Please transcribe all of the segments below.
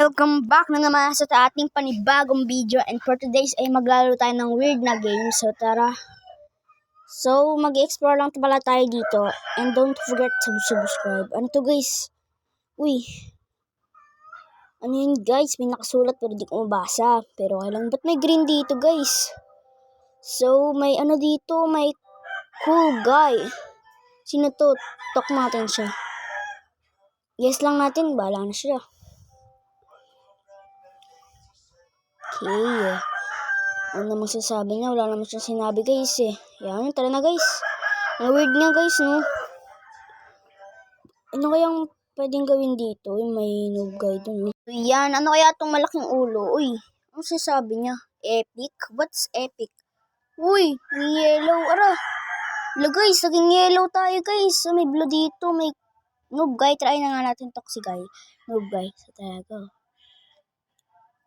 Welcome back na naman sa ating panibagong video, and for today's ay maglalaro tayo ng weird na game. So tara. So mag-explore lang pala tayo dito, and don't forget to subscribe. Ano to guys? Uy. Ano yun guys? May nakasulat pero di ko mabasa. Pero okay lang. Ba't may green dito guys? So may ano dito, may cool guy. Sino to? Talk natin siya. Guess lang natin, bahala na siya. Okay. Ano namang sasabi niya? Wala naman siyang sinabi guys eh. Yan, tara na guys. Ang weird nga guys, no? Ano kayang pwedeng gawin dito? May noob guy dun. So, yan, ano kaya itong malaking ulo? Uy, ano sasabi niya? Epic? What's epic? Uy, may yellow. Ara. Hello guys, naging yellow tayo guys. So, may blue dito, may noob guy. Try na nga natin toxic guy. Noob guy. So, talaga.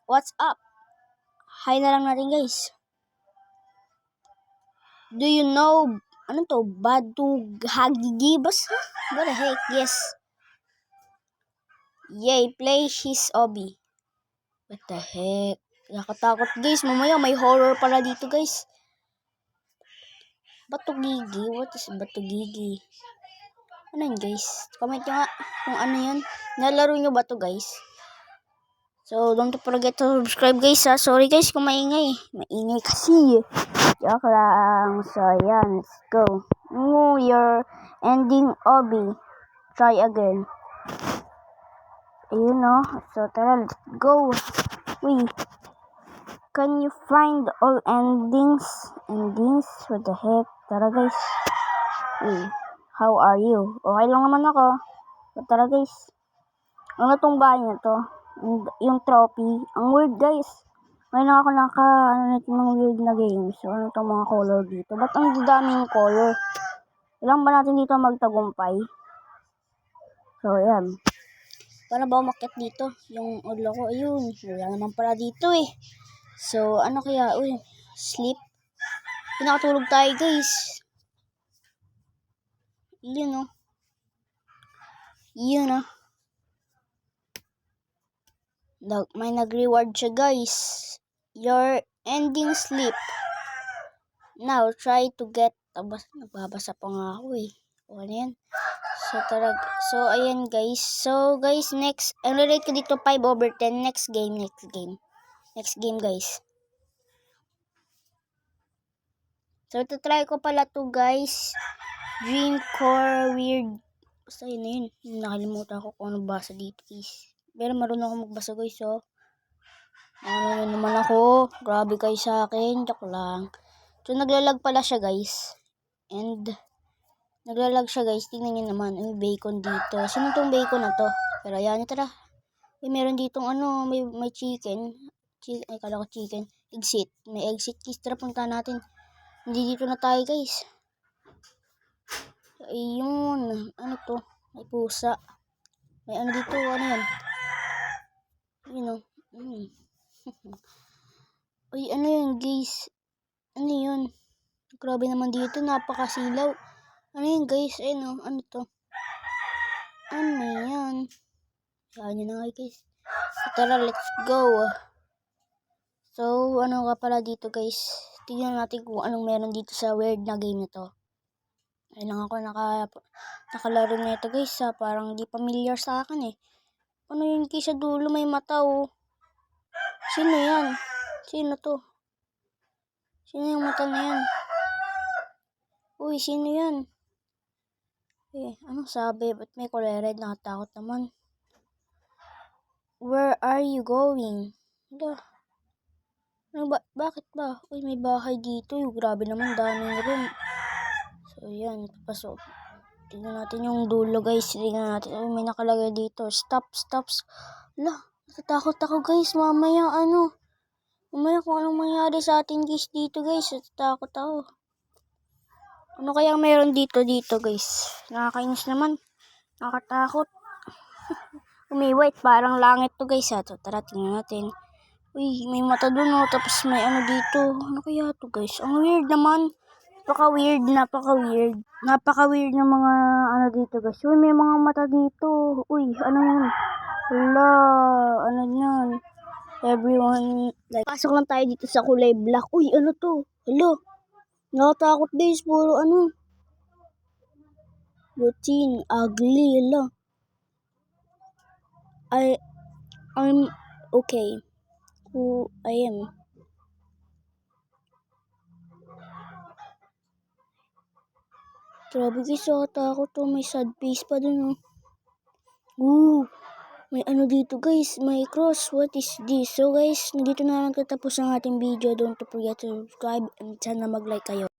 What's up? Hi na lang natin guys. Do you know, ano to, Badughagigibas? What the heck, yes. Yay, play his obby. What the heck. Nakatakot guys, mamaya may horror pala dito guys. Batugigi, what is Batugigi? Ano yun guys? Comment nyo nga kung ano yun. Nalaro nyo ba to guys? So, don't forget to subscribe guys ha. Sorry guys kung maingay. Maingay kasi. Joke lang. So, yan. Let's go. Oh, you're ending obby. Try again. Ayun no. So, tara. Let's go. Wait. Can you find all endings? Endings? What the heck? Tara guys. Wait. How are you? Okay lang naman ako. So, tara guys. Ano tong bahay na to? Yung trophy. Ang weird guys. Ngayon ako ng weird na game. So, ano itong mga color dito? Ba't ang daming color? Ilang ba natin dito magtagumpay? So, yan. Para ba umakyat dito? Yung ulo ko, ayun. Wala naman pala dito eh. So, ano kaya? Uy, sleep. Pinakatulog tayo guys. Yun oh. Yun oh. May nag-reward siya guys. Your ending sleep. Now, try to get... Nagbabasa pa nga ako eh. O ano yan? So, ayan guys. So, guys, next. Ang rate ko dito 5/10. Next game. Next game guys. So, ito try ko pala to guys. Dream Core Weird. Basta yun na yun. Nakalimutan ko kung ano basa dito guys. Pero marunong ako magbasa guys oh. Ano naman ako. Grabe kayo sa akin. Joke lang. So, naglalag pala siya guys. And, naglalag siya guys. Tingnan niyo naman. May bacon dito. Sino tong bacon na to? Pero ayan, tara. Meron ditong ano. May chicken. Ay, kala ko chicken. Exit. May exit guys. Tara, punta natin. Hindi dito na tayo guys. So, ayun. Ano to? May pusa. May ano dito. Ano yan? Yun o. Uy, ano yun guys? Ano yun? Grabe naman dito, napakasilaw. Ano yun guys? Ayun o, ano to? Ano yan? Saan yun na nga guys? So, tara, let's go. So, ano ka pala dito guys? Tignan natin kung anong meron dito sa weird na game na to. Ayun lang ako nakalaro nito guys ha. Parang di familiar sa akin eh. Ano yun guys sa dulo? May mata oh. Sino yan? Sino to? Sino yung mata na yan? Uy, sino yan? Eh, anong sabi? Ba't may kulay red? Nakatakot naman. Where are you going? Ano ba? Bakit ba? Uy, may bahay dito. Uy, grabe naman, daming room. So, yan. Papasok. Tingnan natin yung dulo, guys. Tingnan natin. Uy, may nakalagay dito. Stop. Lah, natatakot ako, guys. Mamaya, kung anong mangyari sa atin, guys, dito, guys. Natatakot ako. Ano kaya meron dito, guys? Nakakainis naman. Nakatakot. Umiwait, parang langit to, guys. So, tara, tingnan natin. Uy, may mata dun, oh. Tapos may ano dito. Ano kaya to, guys? Ang weird naman. Napaka-weird. Napaka-weird ng mga ano dito, guys. Uy, may mga mata dito. Uy, ano yun? Hala, ano yan? Everyone, like, pasok lang tayo dito sa kulay black. Uy, ano to? Hala, nakatakot guys, puro ano. Routine, ugly, hala. I'm okay. Who I am. Grabe guys, nakatakot to. May sad face pa dun, oh. Ooh. May ano dito guys, may cross. What is this? So guys, dito na lang tatapos ang ating video. Don't forget to subscribe and sana mag-like kayo.